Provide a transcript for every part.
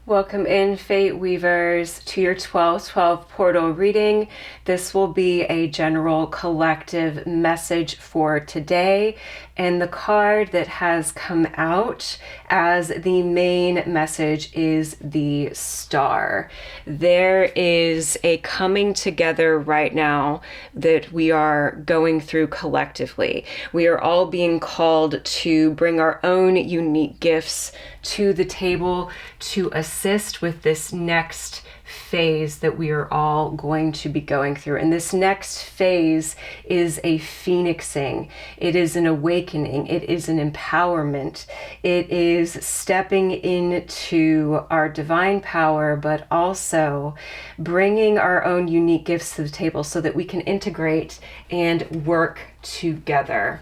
Welcome in, Fate Weavers, to your 12/12 portal reading. This will be a general collective message for today, and the card that has come out as the main message is the Star. There is a coming together right now that we are going through collectively. We are all being called to bring our own unique gifts to the table to assist with this next phase that we are all going to be going through. And this next phase is a phoenixing. It is an awakening. It is an empowerment. It is stepping into our divine power, but also bringing our own unique gifts to the table so that we can integrate and work together.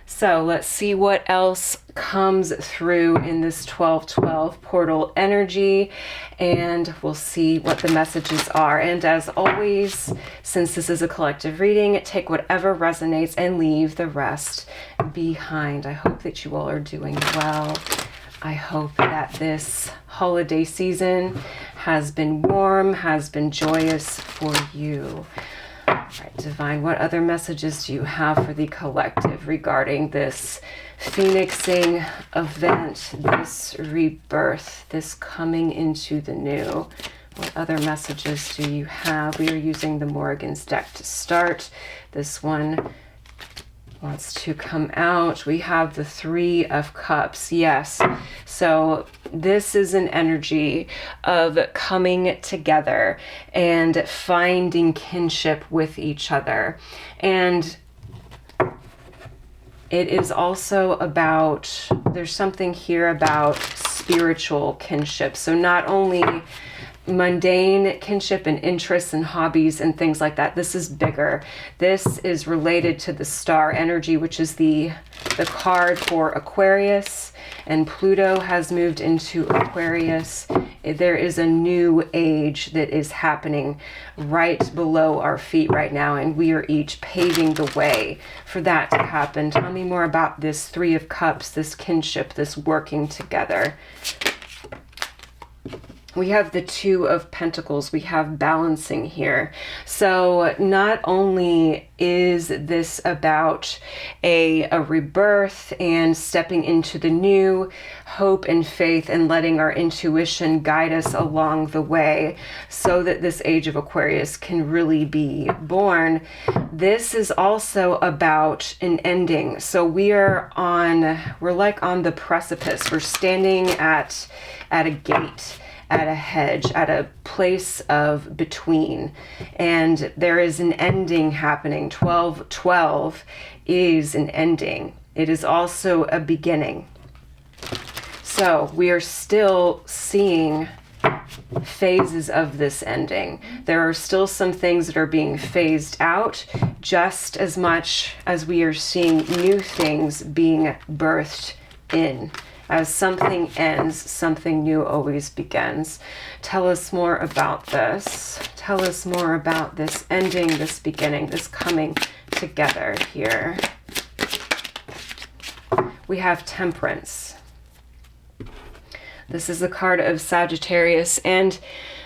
So let's see what else comes through in this 12/12 portal energy, and we'll see what the messages are. And as always, since this is a collective reading, take whatever resonates and leave the rest behind. I hope that you all are doing well. I hope that this holiday season has been warm, has been joyous for you. All right, Divine, what other messages do you have for the collective regarding this phoenixing event, this rebirth, this coming into the new? What other messages do you have? We are using the Morrigan's deck to start. This one wants to come out. We have the Three of Cups. Yes. So this is an energy of coming together and finding kinship with each other. And it is also about, there's something here about spiritual kinship. So not only mundane kinship and interests and hobbies and things like that. This is bigger. This is related to the Star energy, which is the card for Aquarius, and Pluto has moved into Aquarius. There is a new age that is happening right below our feet right now, and we are each paving the way for that to happen. Tell me more about this Three of Cups, this kinship, this working together. We have the Two of Pentacles. We have balancing here. So not only is this about a rebirth and stepping into the new, hope and faith, and letting our intuition guide us along the way so that this age of Aquarius can really be born. This is also about an ending. So we're like on the precipice. We're standing at a gate, at a hedge, at a place of between, and there is an ending happening. 12/12 is an ending. It is also a beginning. So we are still seeing phases of this ending. There are still some things that are being phased out just as much as we are seeing new things being birthed in. As something ends, something new always begins. Tell us more about this. Tell us more about this ending, this beginning, this coming together here. We have Temperance. This is the card of Sagittarius, and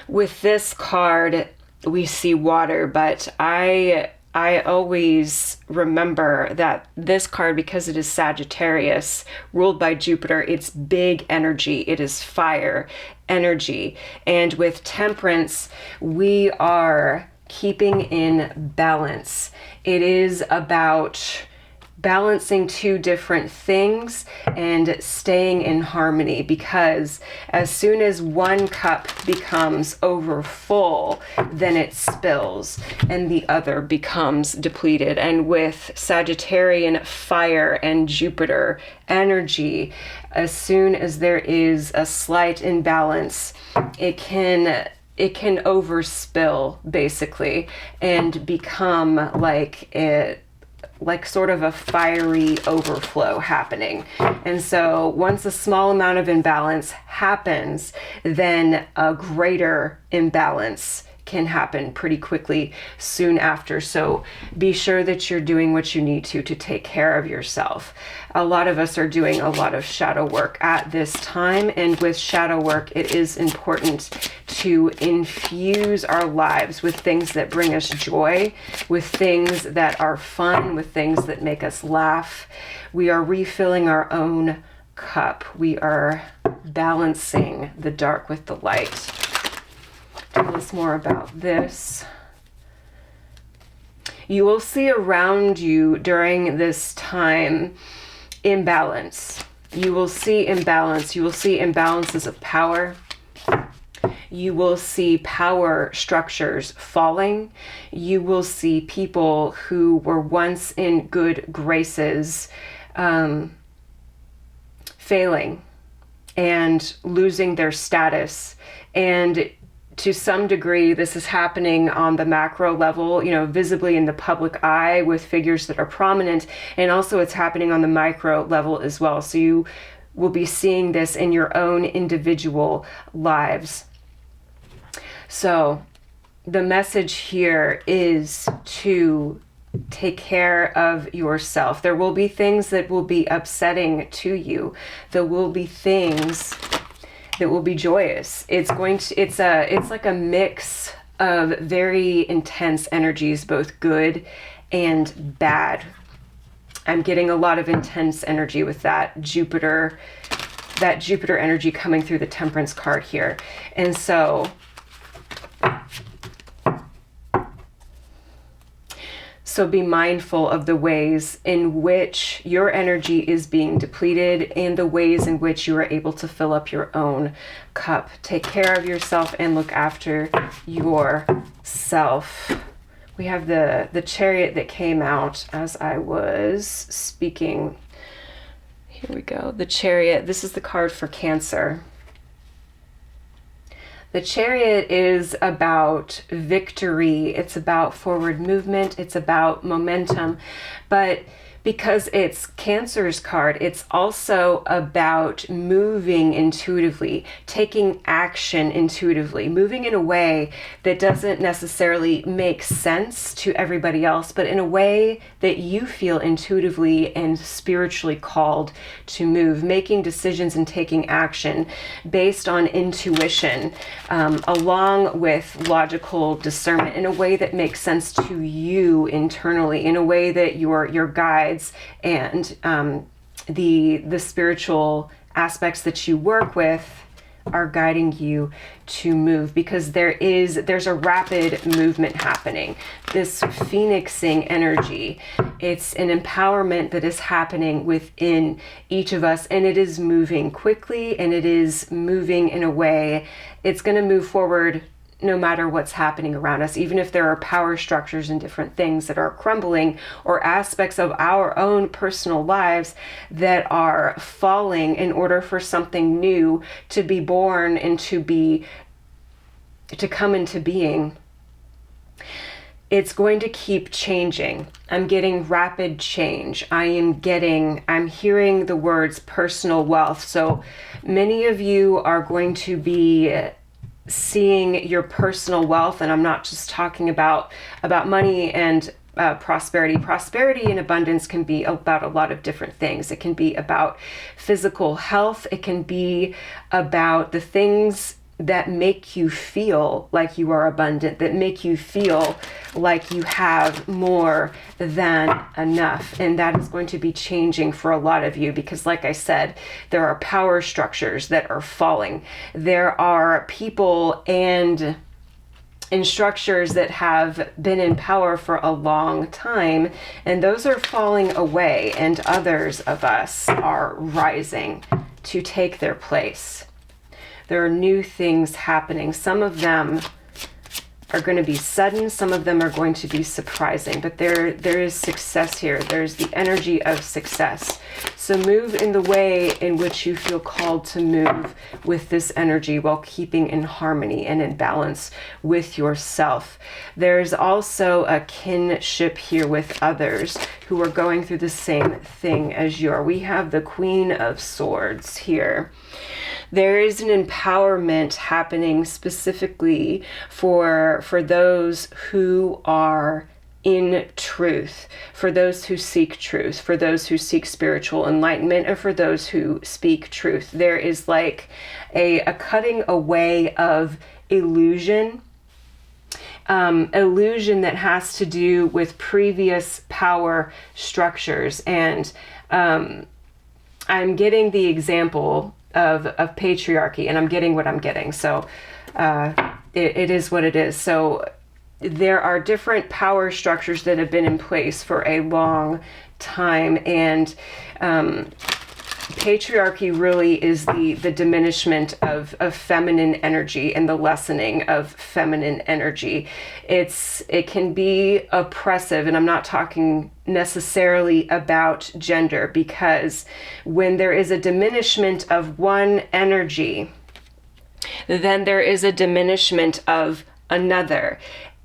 with this card we see water, but I always remember that this card, because it is Sagittarius, ruled by Jupiter, it's big energy. It is fire energy. And with Temperance, we are keeping in balance. It is about balancing two different things and staying in harmony, because as soon as one cup becomes over full, then it spills and the other becomes depleted. And with Sagittarian fire and Jupiter energy, as soon as there is a slight imbalance, it can overspill basically and become like sort of a fiery overflow happening. And so once a small amount of imbalance happens, then a greater imbalance can happen pretty quickly soon after. So be sure that you're doing what you need to take care of yourself. A lot of us are doing a lot of shadow work at this time, and with shadow work, it is important to infuse our lives with things that bring us joy, with things that are fun, with things that make us laugh. We are refilling our own cup. We are balancing the dark with the light. Tell us more about this. You will see around you during this time imbalance. You will see imbalance. You will see imbalances of power. You will see power structures falling. You will see people who were once in good graces failing and losing their status. And to some degree, this is happening on the macro level, visibly in the public eye with figures that are prominent. And also it's happening on the micro level as well. So you will be seeing this in your own individual lives. So the message here is to take care of yourself. There will be things that will be upsetting to you. There will be things that will be joyous. It's like a mix of very intense energies, both good and bad. I'm getting a lot of intense energy with that Jupiter energy coming through the Temperance card here. And so be mindful of the ways in which your energy is being depleted and the ways in which you are able to fill up your own cup. Take care of yourself and look after yourself. We have the Chariot that came out as I was speaking. Here we go. The Chariot. This is the card for Cancer. The Chariot is about victory. It's about forward movement. It's about momentum. But because it's Cancer's card, it's also about moving intuitively, taking action intuitively, moving in a way that doesn't necessarily make sense to everybody else, but in a way that you feel intuitively and spiritually called to move, making decisions and taking action based on intuition, along with logical discernment in a way that makes sense to you internally, in a way that your guides and the spiritual aspects that you work with are guiding you to move, because there's a rapid movement happening. This phoenixing energy, it's an empowerment that is happening within each of us, and it is moving quickly, and it is moving in a way it's going to move forward no matter what's happening around us, even if there are power structures and different things that are crumbling, or aspects of our own personal lives that are falling in order for something new to be born and to come into being. It's going to keep changing. I'm getting rapid change. I'm hearing the words personal wealth. So many of you are going to be seeing your personal wealth, and I'm not just talking about money and prosperity. Prosperity and abundance can be about a lot of different things. It can be about physical health. It can be about the things that make you feel like you are abundant, that make you feel like you have more than enough. And that is going to be changing for a lot of you, because like I said, there are power structures that are falling. There are people and structures that have been in power for a long time, and those are falling away, and others of us are rising to take their place. There are new things happening. Some of them are going to be sudden. Some of them are going to be surprising. But there is success here. There's the energy of success. So move in the way in which you feel called to move with this energy while keeping in harmony and in balance with yourself. There's also a kinship here with others who are going through the same thing as you are. We have the Queen of Swords here. There is an empowerment happening specifically for those who are in truth, for those who seek truth, for those who seek spiritual enlightenment, or for those who speak truth. There is like a cutting away of illusion, illusion that has to do with previous power structures. And I'm getting the example of patriarchy, and I'm getting what I'm getting. So it is what it is. So there are different power structures that have been in place for a long time, and patriarchy really is the diminishment of feminine energy and the lessening of feminine energy. It can be oppressive, and I'm not talking necessarily about gender, because when there is a diminishment of one energy, then there is a diminishment of another.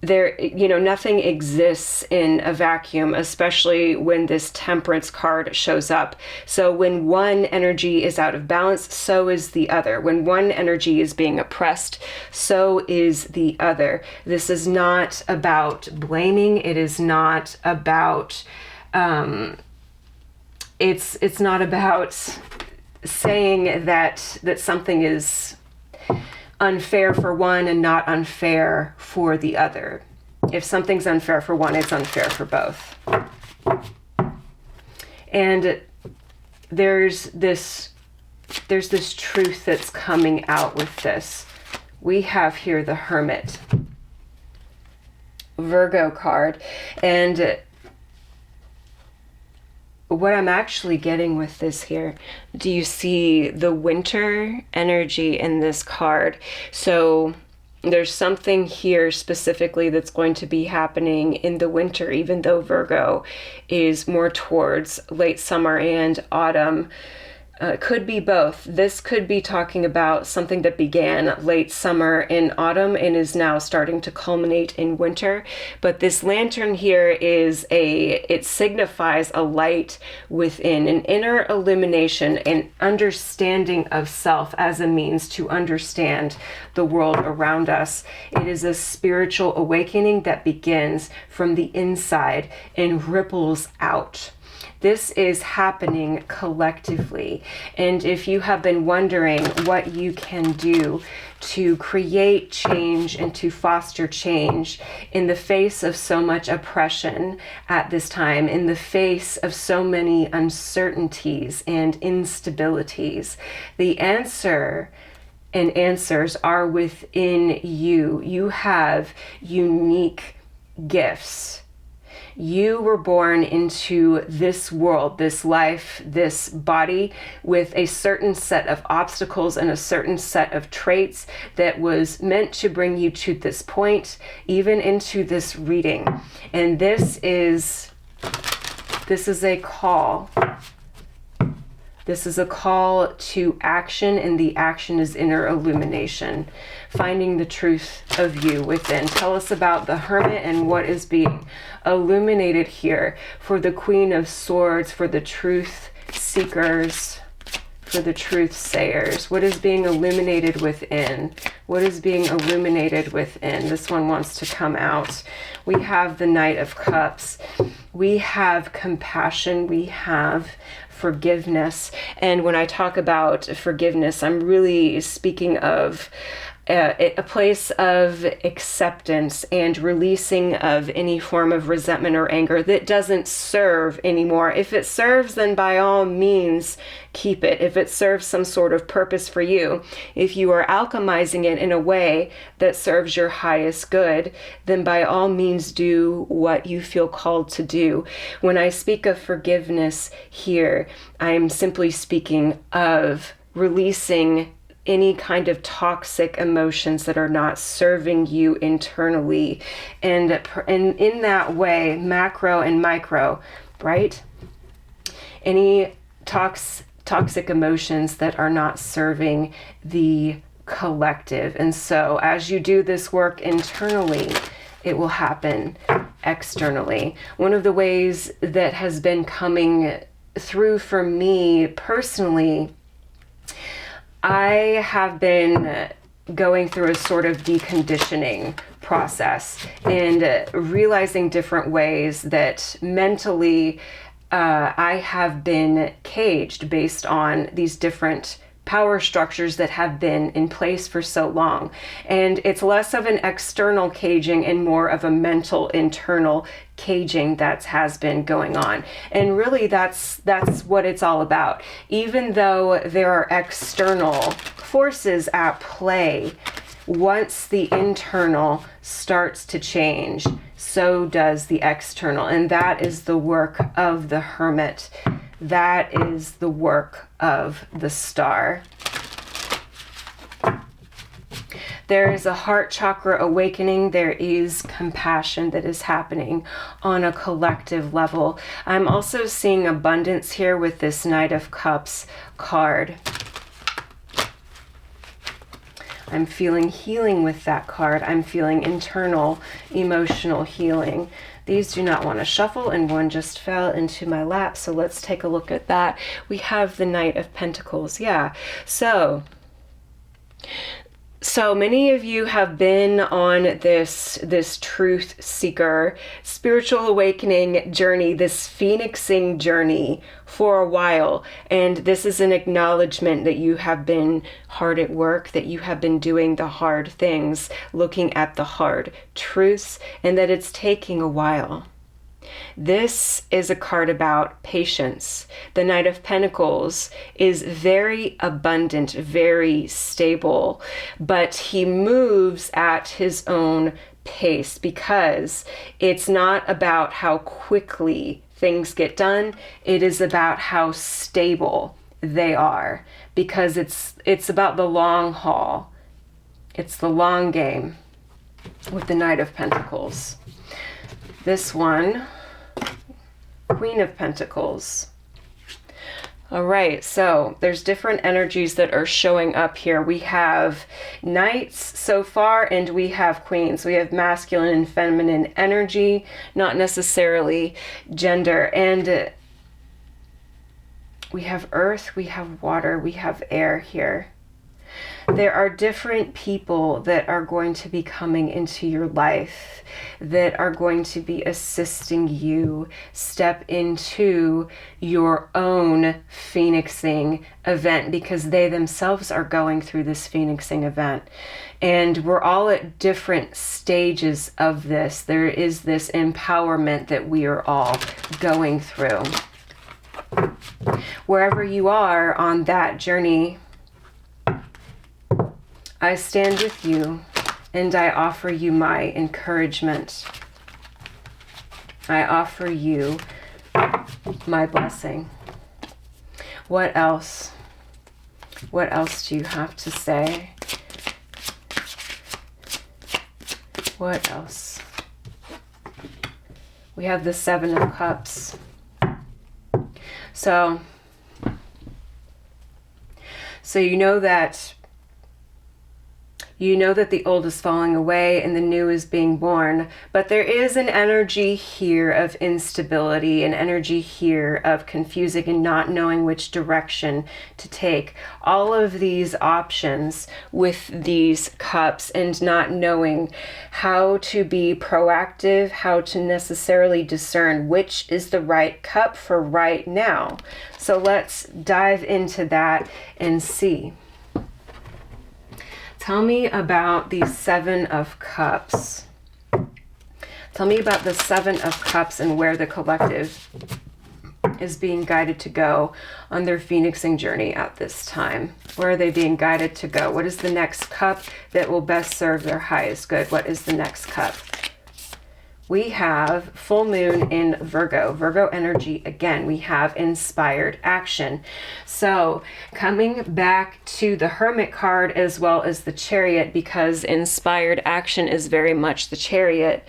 There, nothing exists in a vacuum, especially when this Temperance card shows up. So when one energy is out of balance, so is the other. When one energy is being oppressed, so is the other. This is not about blaming. It is not about, it's not about saying that something is unfair for one and not unfair for the other. If something's unfair for one, it's unfair for both. And there's this truth that's coming out with this. We have here the Hermit, Virgo card, and what I'm actually getting with this here, do you see the winter energy in this card? So there's something here specifically that's going to be happening in the winter, even though Virgo is more towards late summer and autumn. Could be both. This could be talking about something that began late summer and autumn and is now starting to culminate in winter. But this lantern here it signifies a light within, an inner illumination, an understanding of self as a means to understand the world around us. It is a spiritual awakening that begins from the inside and ripples out. This is happening collectively. And if you have been wondering what you can do to create change and to foster change in the face of so much oppression at this time, in the face of so many uncertainties and instabilities, the answer and answers are within you. You have unique gifts. You were born into this world, this life, this body with a certain set of obstacles and a certain set of traits that was meant to bring you to this point, even into this reading. And this is a call. This is a call to action, and the action is inner illumination, finding the truth of you within. Tell us about the Hermit and what is being illuminated here for the Queen of Swords, for the truth seekers, for the truth sayers. What is being illuminated within? What is being illuminated within? This one wants to come out. We have the Knight of Cups. We have compassion. We have forgiveness. And when I talk about forgiveness, I'm really speaking of a place of acceptance and releasing of any form of resentment or anger that doesn't serve anymore. If it serves, then by all means keep it. If it serves some sort of purpose for you, if you are alchemizing it in a way that serves your highest good, then by all means do what you feel called to do. When I speak of forgiveness here, I'm simply speaking of releasing any kind of toxic emotions that are not serving you internally. And in that way, macro and micro, right? Any toxic emotions that are not serving the collective. And so as you do this work internally, it will happen externally. One of the ways that has been coming through for me personally, I have been going through a sort of deconditioning process and realizing different ways that mentally I have been caged based on these different power structures that have been in place for so long. And it's less of an external caging and more of a mental internal caging that has been going on. And really that's what it's all about. Even though there are external forces at play, once the internal starts to change, so does the external. And that is the work of the hermit. That is the work of the star. There is a heart chakra awakening. There is compassion that is happening on a collective level. I'm also seeing abundance here with this Knight of Cups card. I'm feeling healing with that card. I'm feeling internal emotional healing. These do not want to shuffle, and one just fell into my lap. So let's take a look at that. We have the Knight of Pentacles. Yeah. So many of you have been on this truth seeker, spiritual awakening journey, this phoenixing journey for a while. And this is an acknowledgement that you have been hard at work, that you have been doing the hard things, looking at the hard truths, and that it's taking a while. This is a card about patience. The Knight of Pentacles is very abundant, very stable, but he moves at his own pace because it's not about how quickly things get done. It is about how stable they are, because it's about the long haul. It's the long game with the Knight of Pentacles. This one, Queen of Pentacles. All right, so there's different energies that are showing up here. We have knights so far, and we have queens. We have masculine and feminine energy, not necessarily gender. And we have earth, we have water, we have air here. There are different people that are going to be coming into your life that are going to be assisting you step into your own phoenixing event, because they themselves are going through this phoenixing event. And we're all at different stages of this. There is this empowerment that we are all going through. Wherever you are on that journey, I stand with you and I offer you my encouragement. I offer you my blessing. What else? What else do you have to say? What else? We have the Seven of Cups. So you know that the old is falling away and the new is being born, but there is an energy here of instability, an energy here of confusing and not knowing which direction to take. All of these options with these cups and not knowing how to be proactive, how to necessarily discern which is the right cup for right now. So let's dive into that and see. Tell me about the Seven of Cups. Tell me about the Seven of Cups and where the collective is being guided to go on their phoenixing journey at this time. Where are they being guided to go? What is the next cup that will best serve their highest good? What is the next cup? We have full moon in Virgo. Virgo energy again. We have inspired action. So coming back to the Hermit card as well as the Chariot, because inspired action is very much the Chariot.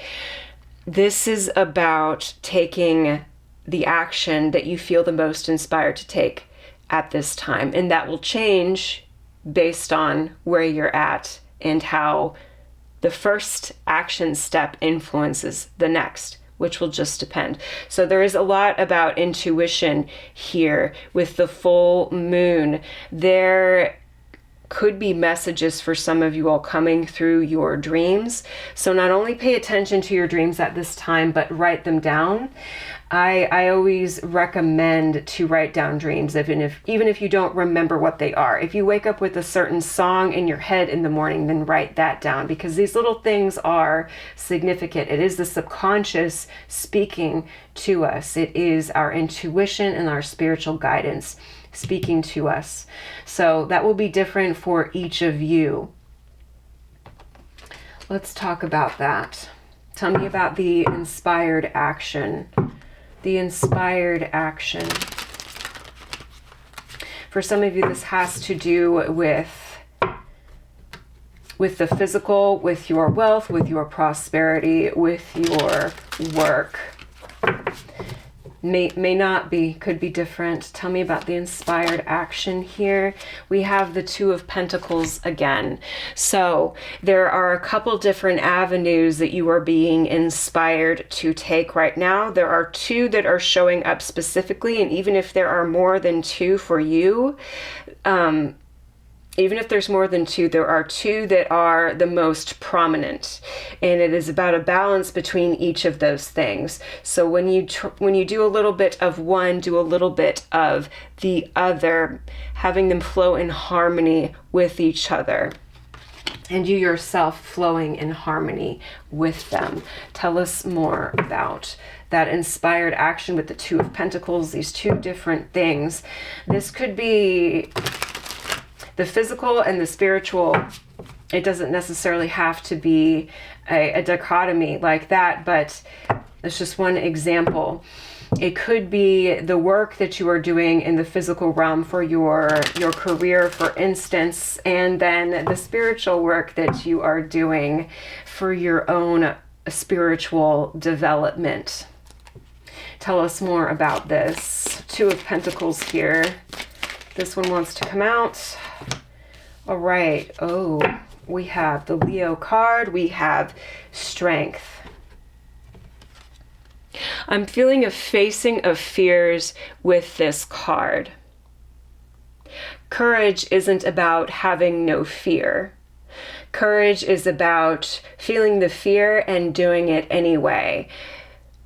This is about taking the action that you feel the most inspired to take. at this time. And that will change based on where you're at and how the first action step influences the next, which will just depend. So there is a lot about intuition here with the full moon. There could be messages for some of you all coming through your dreams. So not only pay attention to your dreams at this time, but write them down. I always recommend to write down dreams, even if you don't remember what they are. If you wake up with a certain song in your head in the morning, then write that down, because these little things are significant. It is the subconscious speaking to us. It is our intuition and our spiritual guidance speaking to us. So that will be different for each of you. Let's talk about that. Tell me about the inspired action. The inspired action. For some of you, this has to do with the physical, with your wealth, with your prosperity, with your work. May not be, could be different. Tell me about the inspired action here. We have the Two of Pentacles again. So there are a couple different avenues that you are being inspired to take right now. There are two that are showing up specifically, and even if there are more than two for you, even if there's more than two, there are two that are the most prominent, and it is about a balance between each of those things. So when you do a little bit of one, do a little bit of the other, having them flow in harmony with each other, and you yourself flowing in harmony with them. Tell us more about that inspired action with the Two of Pentacles, these two different things. This could be the physical and the spiritual. It doesn't necessarily have to be a dichotomy like that, but it's just one example. It could be the work that you are doing in the physical realm for your career, for instance, and then the spiritual work that you are doing for your own spiritual development. Tell us more about this. Two of Pentacles here. This one wants to come out. All right. Oh, we have the Leo card. We have strength. I'm feeling a facing of fears with this card. Courage isn't about having no fear. Courage is about feeling the fear and doing it anyway.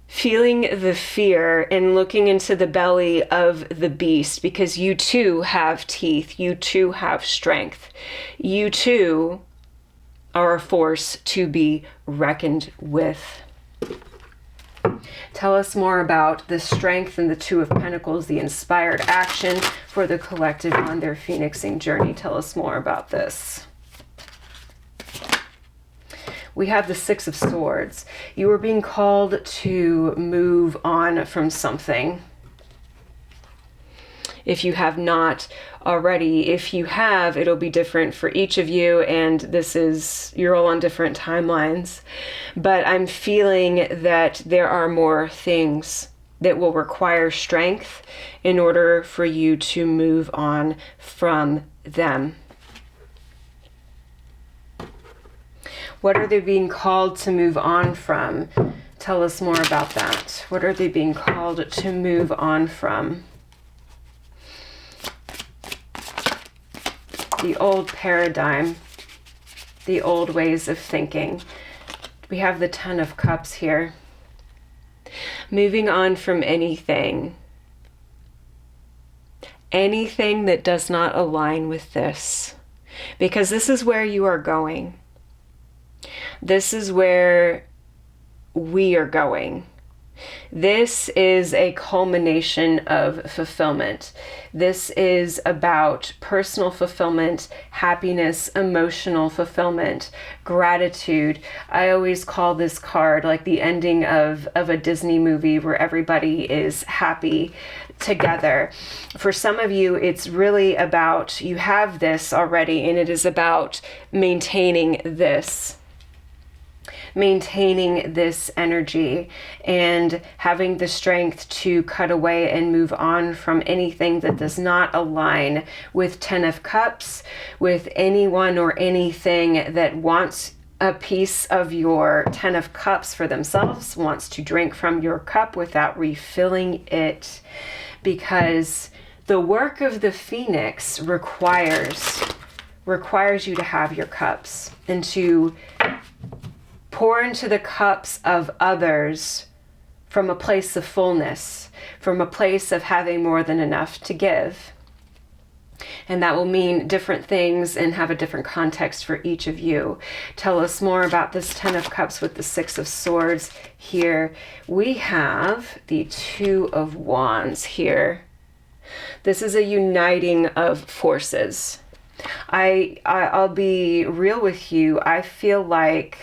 Feeling the fear and looking into the belly of the beast, because you too have teeth, you too have strength, you too are a force to be reckoned with. Tell us more about the strength and the Two of Pentacles, the inspired action for the collective on their phoenixing journey. Tell us more about this. We have the Six of Swords. You are being called to move on from something. If you have not already, if you have, it'll be different for each of you, and you're all on different timelines. But I'm feeling that there are more things that will require strength in order for you to move on from them. What are they being called to move on from? Tell us more about that. What are they being called to move on from? The old paradigm, the old ways of thinking. We have the Ten of Cups here. Moving on from anything. Anything that does not align with this. Because this is where you are going. This is where we are going. This is a culmination of fulfillment. This is about personal fulfillment, happiness, emotional fulfillment, gratitude. I always call this card like the ending of a Disney movie where everybody is happy together. For some of you, it's really about, you have this already, and it is about maintaining this. maintaining this energy and having the strength to cut away and move on from anything that does not align with 10 of Cups, with anyone or anything that wants a piece of your 10 of Cups for themselves, wants to drink from your cup without refilling it, because the work of the Phoenix requires you to have your cups and to pour into the cups of others from a place of fullness, from a place of having more than enough to give. And that will mean different things and have a different context for each of you. Tell us more about this 10 of Cups with the 6 of Swords here. We have the 2 of Wands here. This is a uniting of forces. I'll be real with you. I feel like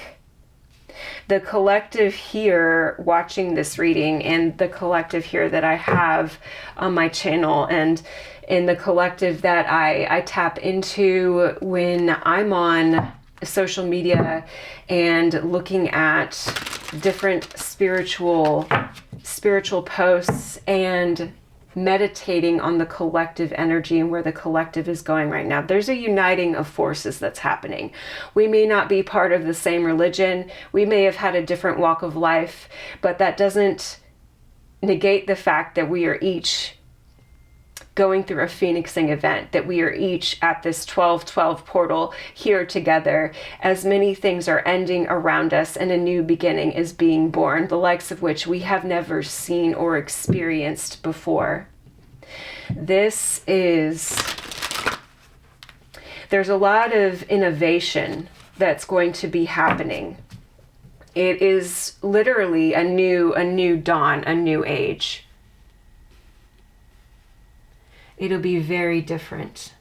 the collective here watching this reading, and the collective here that I have on my channel, and in the collective that I tap into when I'm on social media and looking at different spiritual posts and meditating on the collective energy and where the collective is going right now. There's a uniting of forces that's happening. We may not be part of the same religion. We may have had a different walk of life, but that doesn't negate the fact that we are each going through a phoenixing event, that we are each at this 12-12 portal here together, as many things are ending around us and a new beginning is being born, the likes of which we have never seen or experienced before. There's a lot of innovation that's going to be happening. It is literally a new dawn, a new age. It'll be very different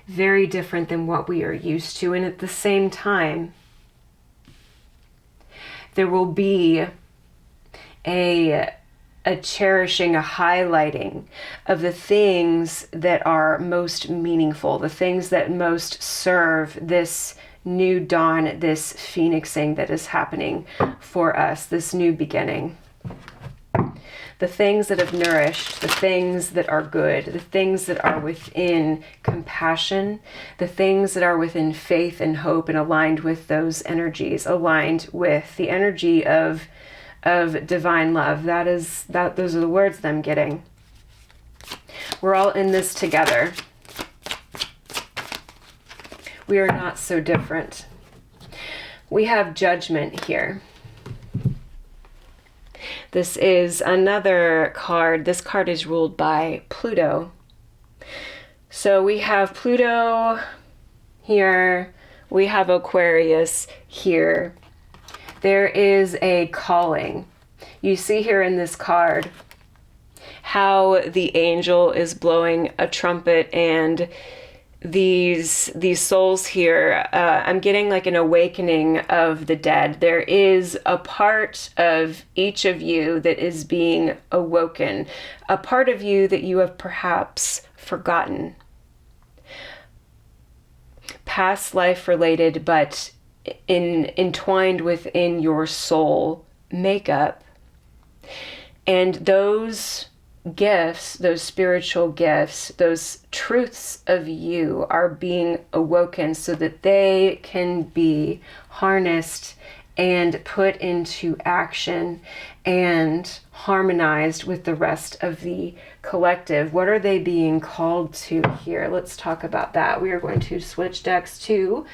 than what we are used to. And at the same time, there will be a cherishing, a highlighting of the things that are most meaningful, the things that most serve this new dawn, this phoenixing that is happening for us, this new beginning. The things that have nourished, the things that are good, the things that are within compassion, the things that are within faith and hope and aligned with those energies, aligned with the energy of divine love. Those are the words that I'm getting. We're all in this together. We are not so different. We have Judgment here. This is another card. This card is ruled by Pluto. So we have Pluto here. We have Aquarius here. There is a calling. You see here in this card how the angel is blowing a trumpet, and these souls here, I'm getting like an awakening of the dead. There is a part of each of you that is being awoken, a part of you that you have perhaps forgotten. Past life related, but entwined within your soul makeup. And those gifts, those spiritual gifts, those truths of you are being awoken so that they can be harnessed and put into action and harmonized with the rest of the collective. What are they being called to here? Let's talk about that. We are going to switch decks to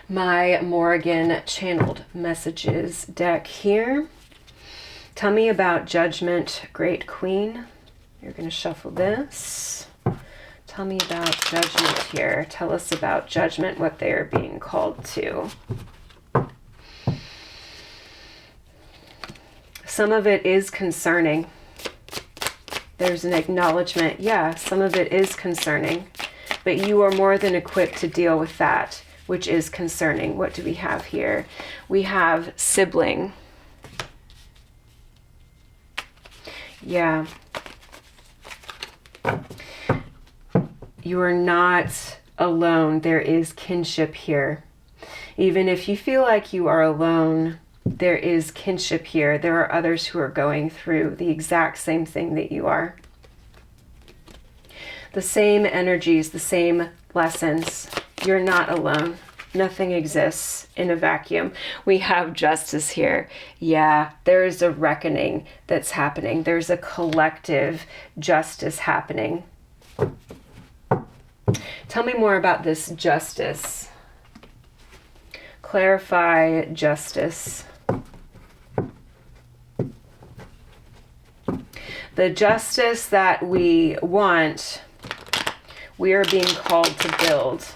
my Morrigan Channeled Messages deck here. Tell me about Judgment, Great Queen. You're going to shuffle this. Tell me about Judgment here. Tell us about Judgment, what they are being called to. Some of it is concerning. There's an acknowledgement. Yeah, some of it is concerning. But you are more than equipped to deal with that, which is concerning. What do we have here? We have Sibling. Yeah. You are not alone. There is kinship here. Even if you feel like you are alone, there is kinship here. There are others who are going through the exact same thing that you are. The same energies, the same lessons. You're not alone. Nothing exists in a vacuum. We have justice here. Yeah, there is a reckoning that's happening. There's a collective justice happening. Tell me more about this justice. Clarify justice. The justice that we want, we are being called to build.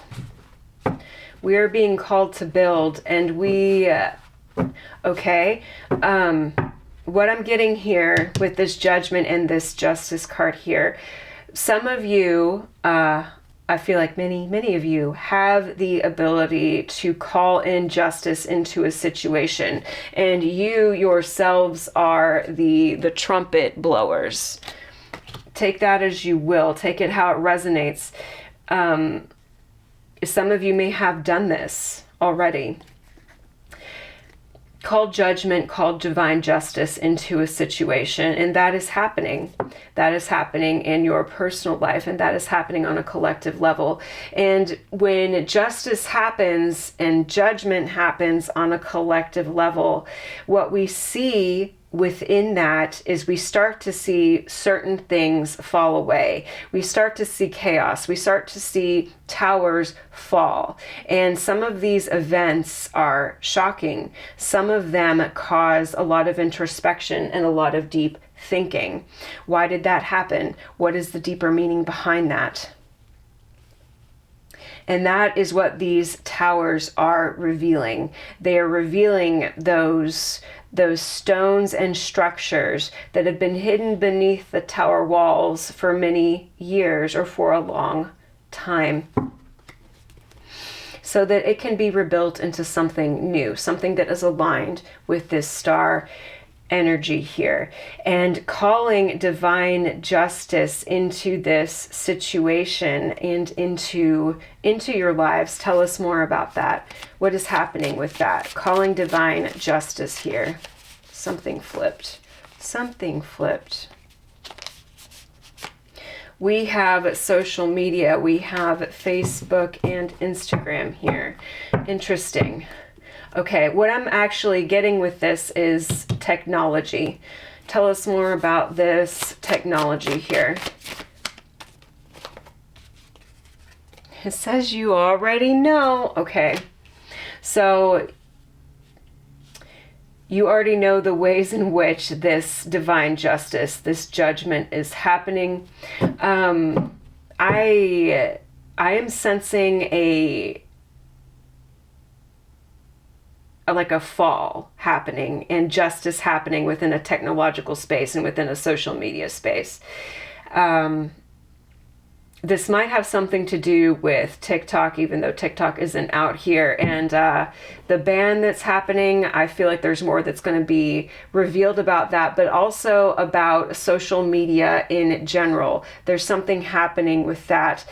We are being called to build, and okay, what I'm getting here with this judgment and this justice card here, some of you, I feel like many of you have the ability to call in justice into a situation, and you yourselves are the trumpet blowers. Take that as you will. Take it how it resonates. Some of you may have done this already. Called judgment, called divine justice into a situation, and that is happening. That is happening in your personal life, and that is happening on a collective level. And when justice happens and judgment happens on a collective level, what we see within that is we start to see certain things fall away. We start to see chaos. We start to see towers fall. And some of these events are shocking. Some of them cause a lot of introspection and a lot of deep thinking. Why did that happen? What is the deeper meaning behind that? And that is what these towers are revealing. They are revealing those stones and structures that have been hidden beneath the tower walls for many years or for a long time, so that it can be rebuilt into something new, something that is aligned with this star energy here. And calling divine justice into this situation and into your lives. Tell us more about that. What is happening with that? Calling divine justice here. Something flipped. Something flipped. We have social media. We have Facebook and Instagram here. Interesting. Okay, what I'm actually getting with this is technology. Tell us more about this technology here. It says you already know. Okay, so you already know the ways in which this divine justice, this judgment is happening. I am sensing like a fall happening and justice happening within a technological space and within a social media space. This might have something to do with TikTok, even though TikTok isn't out here. And the ban that's happening, I feel like there's more that's going to be revealed about that, but also about social media in general. There's something happening with that.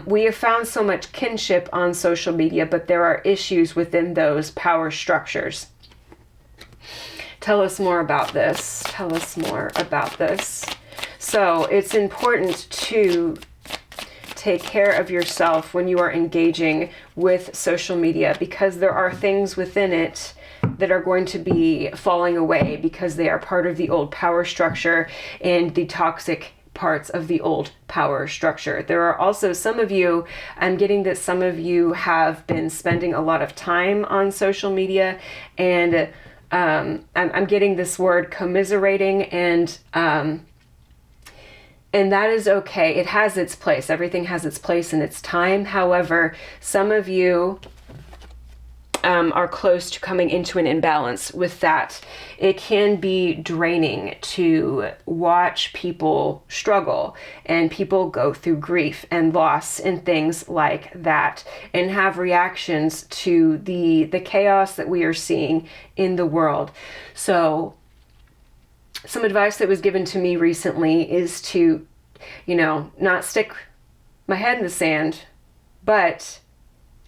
We have found so much kinship on social media, but there are issues within those power structures. Tell us more about this. Tell us more about this. So it's important to take care of yourself when you are engaging with social media, because there are things within it that are going to be falling away because they are part of the old power structure and the toxic parts of the old power structure. There are also some of you, I'm getting that some of you have been spending a lot of time on social media, and I'm getting this word commiserating, and that is okay. It has its place. Everything has its place and its time. However, some of you are close to coming into an imbalance with that. It can be draining to watch people struggle and people go through grief and loss and things like that, and have reactions to the chaos that we are seeing in the world. So some advice that was given to me recently is to, not stick my head in the sand, but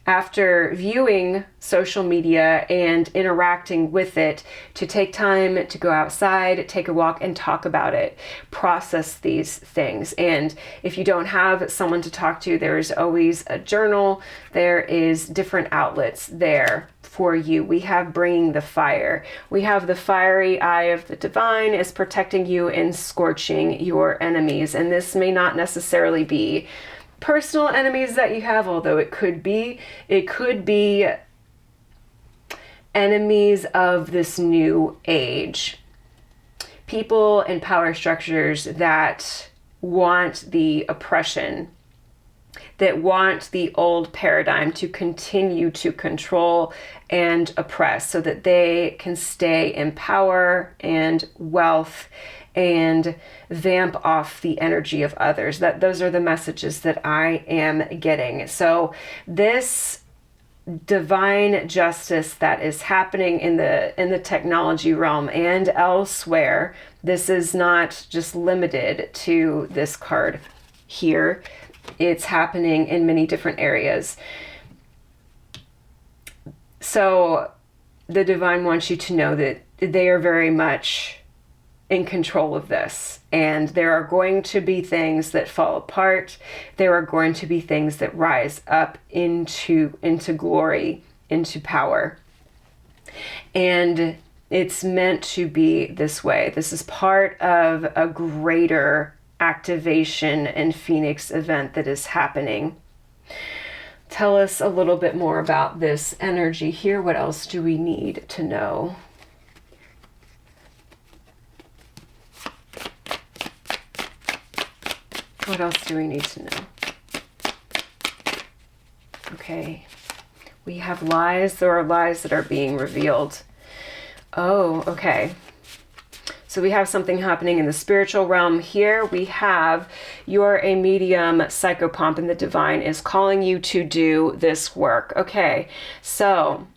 after viewing social media and interacting with it, to take time to go outside, take a walk, and talk about it, process these things. And if you don't have someone to talk to, there's always a journal. There is different outlets there for you. We have bringing the fire. We have the fiery eye of the divine is protecting you and scorching your enemies. And this may not necessarily be personal enemies that you have, although it could be enemies of this new age. People in power structures that want the oppression, that want the old paradigm to continue to control and oppress so that they can stay in power and wealth and vamp off the energy of others. Those are the messages that I am getting. So this divine justice that is happening in the technology realm and elsewhere, this is not just limited to this card here. It's happening in many different areas. So the divine wants you to know that they are very much in control of this. And there are going to be things that fall apart. There are going to be things that rise up into glory, into power. And it's meant to be this way. This is part of a greater activation and Phoenix event that is happening. Tell us a little bit more about this energy here. What else do we need to know? What else do we need to know? Okay. We have lies. There are lies that are being revealed. Oh, okay. So we have something happening in the spiritual realm here. We have you're a medium psychopomp and the divine is calling you to do this work. Okay. So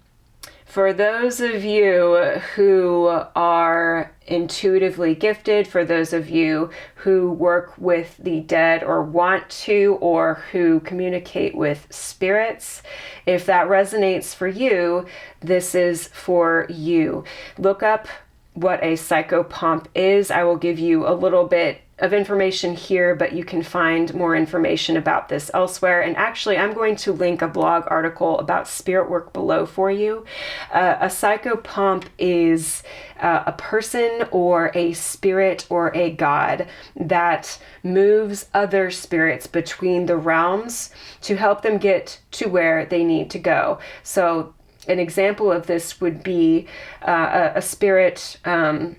for those of you who are intuitively gifted, for those of you who work with the dead or want to, or who communicate with spirits, if that resonates for you, this is for you. Look up what a psychopomp is. I will give you a little bit of information here, but you can find more information about this elsewhere. And actually, I'm going to link a blog article about spirit work below for you. A psychopomp is a person or a spirit or a god that moves other spirits between the realms to help them get to where they need to go. So an example of this would be a spirit, a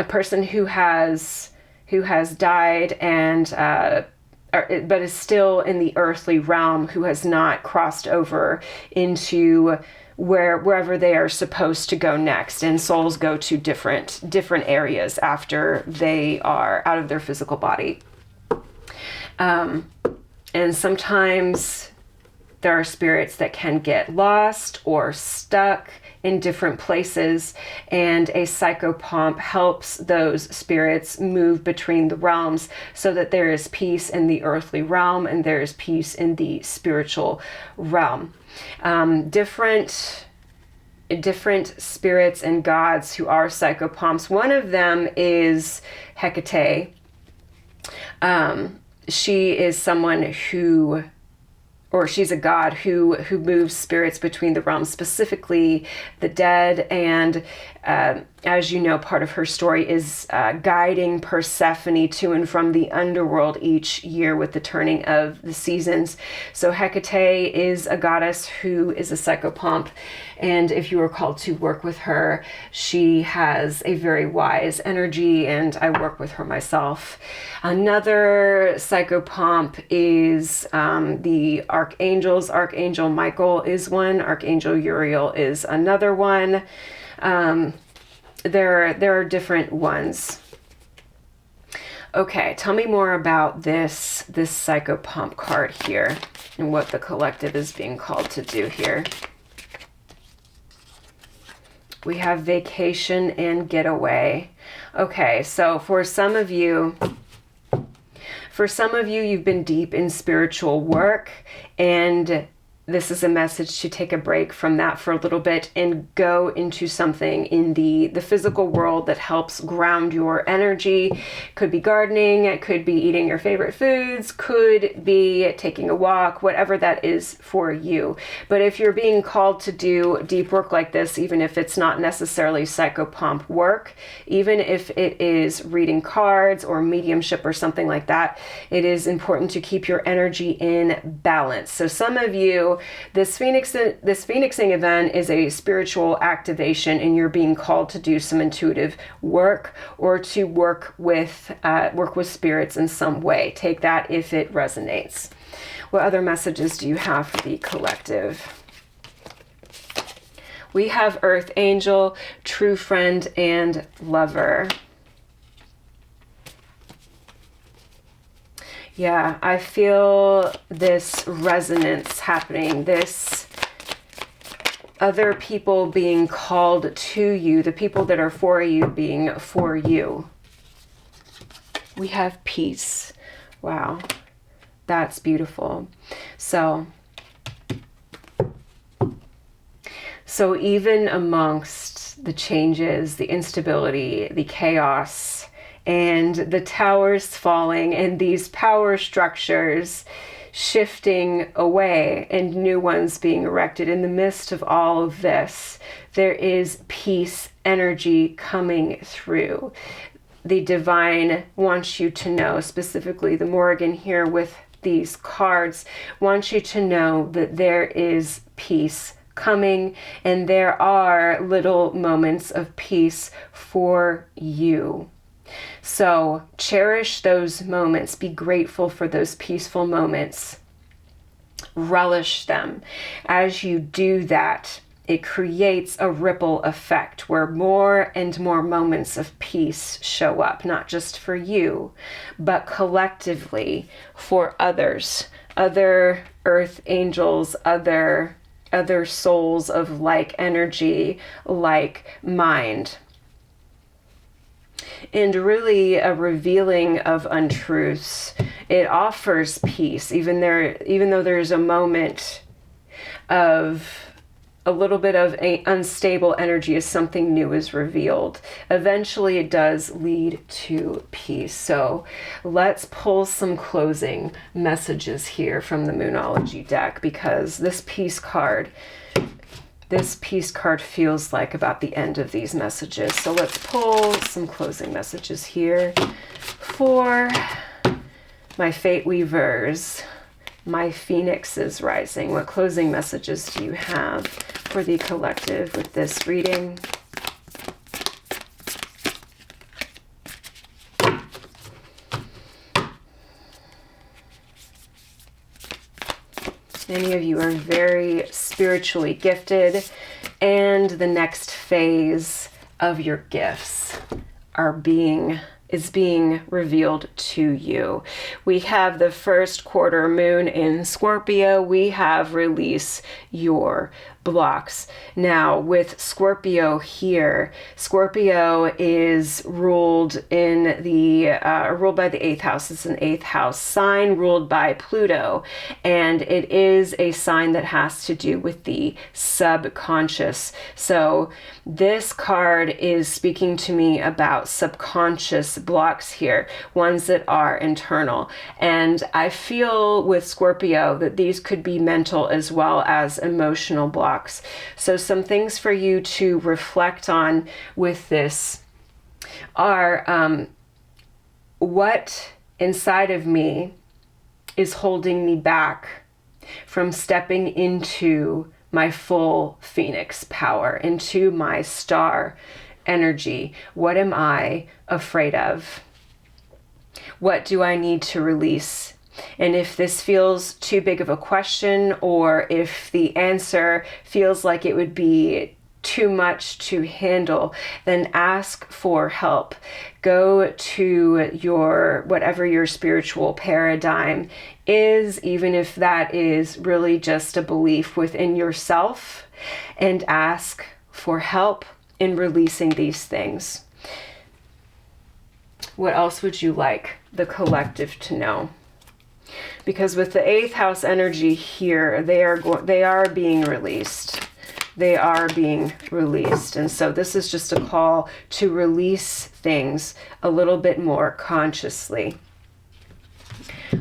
person who has died and but is still in the earthly realm, who has not crossed over into wherever they are supposed to go next. And souls go to different areas after they are out of their physical body. And sometimes there are spirits that can get lost or stuck in different places, and a psychopomp helps those spirits move between the realms so that there is peace in the earthly realm and there is peace in the spiritual realm. Different spirits and gods who are psychopomps. One of them is Hecate. She is someone she's a god who moves spirits between the realms, specifically the dead. And as you know, part of her story is guiding Persephone to and from the underworld each year with the turning of the seasons. So Hecate is a goddess who is a psychopomp. And if you are called to work with her, she has a very wise energy, and I work with her myself. Another psychopomp is the archangels. Archangel Michael is one. Archangel Uriel is another one. There are different ones. Okay, tell me more about this psychopomp card here and what the collective is being called to do here. We have vacation and getaway. Okay, so for some of you, you've been deep in spiritual work, and this is a message to take a break from that for a little bit and go into something in the physical world that helps ground your energy. Could be gardening, it could be eating your favorite foods, could be taking a walk, whatever that is for you. But if you're being called to do deep work like this, even if it's not necessarily psychopomp work, even if it is reading cards or mediumship or something like that, it is important to keep your energy in balance. So some of you, this phoenixing event is a spiritual activation, and you're being called to do some intuitive work or to work with spirits in some way. Take that if it resonates. What other messages do you have for the collective? We have Earth Angel, True Friend, and Lover. Yeah, I feel this resonance happening, this other people being called to you, the people that are for you being for you. We have peace. Wow, that's beautiful. So even amongst the changes, the instability, the chaos, and the towers falling and these power structures shifting away and new ones being erected, in the midst of all of this, there is peace energy coming through. The divine wants you to know, specifically the Morrigan here with these cards, wants you to know that there is peace coming, and there are little moments of peace for you. So cherish those moments. Be grateful for those peaceful moments. Relish them. As you do that, it creates a ripple effect where more and more moments of peace show up, not just for you, but collectively for others, other earth angels, other souls of like energy, like mind. And really a revealing of untruths. It offers peace, even though there's a moment of a little bit of an unstable energy as something new is revealed. Eventually it does lead to peace. So let's pull some closing messages here from the Moonology deck, because this peace card feels like about the end of these messages. So let's pull some closing messages here for my Fate Weavers, my Phoenixes rising. What closing messages do you have for the collective with this reading? Many of you are very spiritually gifted, and the next phase of your gifts is being revealed to you. We have the first quarter moon in Scorpio. We have release your blocks. Now with Scorpio here, Scorpio is ruled by the 8th house. It's an 8th house sign ruled by Pluto, and it is a sign that has to do with the subconscious. So this card is speaking to me about subconscious blocks here, ones that are internal. And I feel with Scorpio that these could be mental as well as emotional blocks. So some things for you to reflect on with this are what inside of me is holding me back from stepping into my full Phoenix power, into my star energy. What am I afraid of? What do I need to release? And if this feels too big of a question, or if the answer feels like it would be too much to handle, then ask for help. Go to whatever your spiritual paradigm is, even if that is really just a belief within yourself, and ask for help in releasing these things. What else would you like the collective to know? Because with the 8th house energy here, they are being released. They are being released. And so this is just a call to release things a little bit more consciously.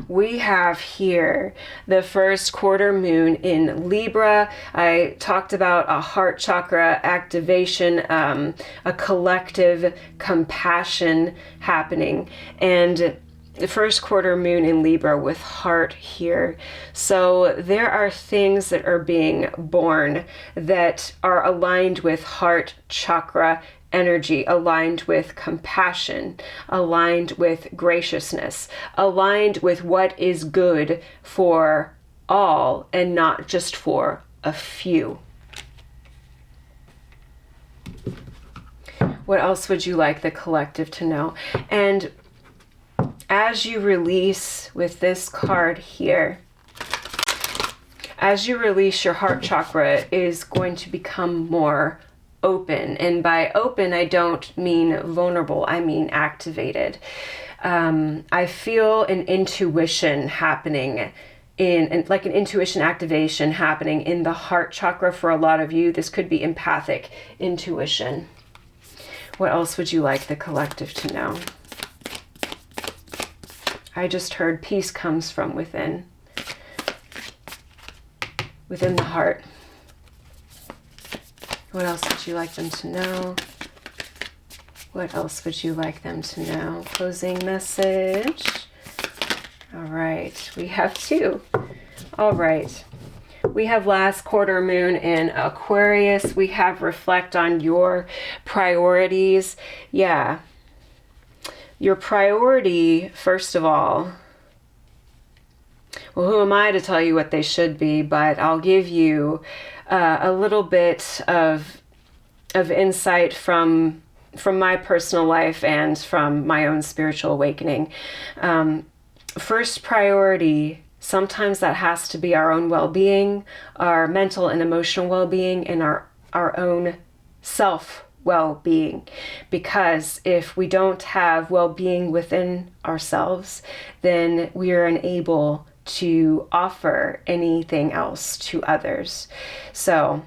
We have here the first quarter moon in Libra. I talked about a heart chakra activation, a collective compassion happening, and the first quarter moon in Libra with heart here. So there are things that are being born that are aligned with heart chakra energy, aligned with compassion, aligned with graciousness, aligned with what is good for all and not just for a few. What else would you like the collective to know? And as you release with this card here, as you release, your heart chakra is going to become more open. And by open, I don't mean vulnerable, I mean activated. I feel an intuition happening like an intuition activation happening in the heart chakra for a lot of you. This could be empathic intuition. What else would you like the collective to know? I just heard peace comes from within the heart. What else would you like them to know? What else would you like them to know? Closing message. All right, we have 2. All right. We have last quarter moon in Aquarius. We have reflect on your priorities. Yeah. Your priority, first of all, well, who am I to tell you what they should be? But I'll give you a little bit of insight from my personal life and from my own spiritual awakening. First priority, sometimes that has to be our own well-being, our mental and emotional well-being, and our own self-well-being. Because if we don't have well-being within ourselves, then we are unable to offer anything else to others. So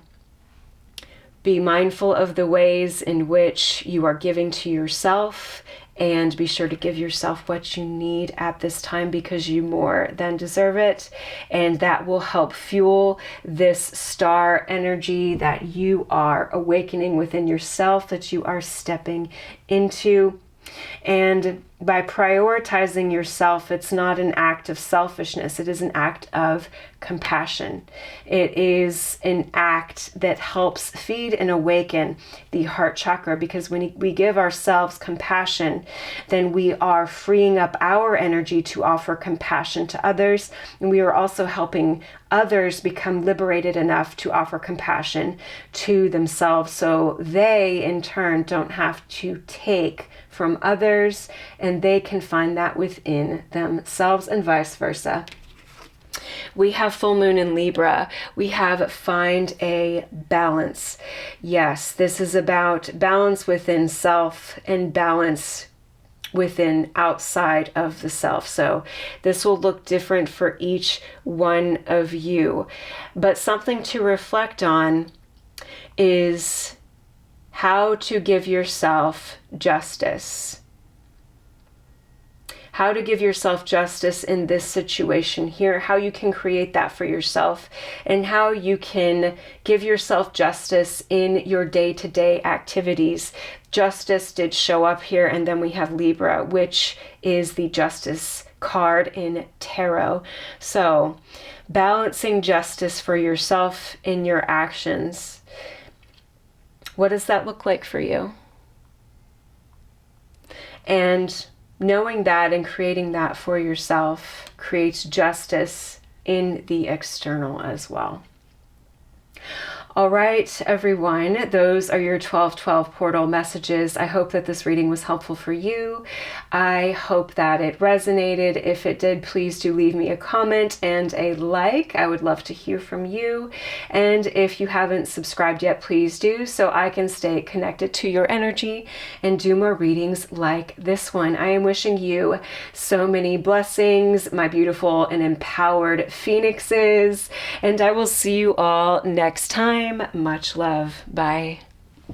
be mindful of the ways in which you are giving to yourself, and be sure to give yourself what you need at this time, because you more than deserve it. And that will help fuel this star energy that you are awakening within yourself, that you are stepping into. And by prioritizing yourself, it's not an act of selfishness. It is an act of compassion. It is an act that helps feed and awaken the heart chakra, because when we give ourselves compassion, then we are freeing up our energy to offer compassion to others. And we are also helping others become liberated enough to offer compassion to themselves, so they in turn don't have to take from others, and they can find that within themselves, and vice versa. We have full moon in Libra. We have find a balance. Yes, this is about balance within self and balance within outside of the self. So this will look different for each one of you. But something to reflect on is how to give yourself justice. How to give yourself justice in this situation here, how you can create that for yourself, and how you can give yourself justice in your day-to-day activities. Justice did show up here, and then we have Libra, which is the justice card in tarot. So balancing justice for yourself in your actions. What does that look like for you? And knowing that and creating that for yourself creates justice in the external as well. All right, everyone, those are your 12/12 portal messages. I hope that this reading was helpful for you. I hope that it resonated. If it did, please do leave me a comment and a like. I would love to hear from you. And if you haven't subscribed yet, please do, so I can stay connected to your energy and do more readings like this one. I am wishing you so many blessings, my beautiful and empowered phoenixes, and I will see you all next time. Much love. Bye.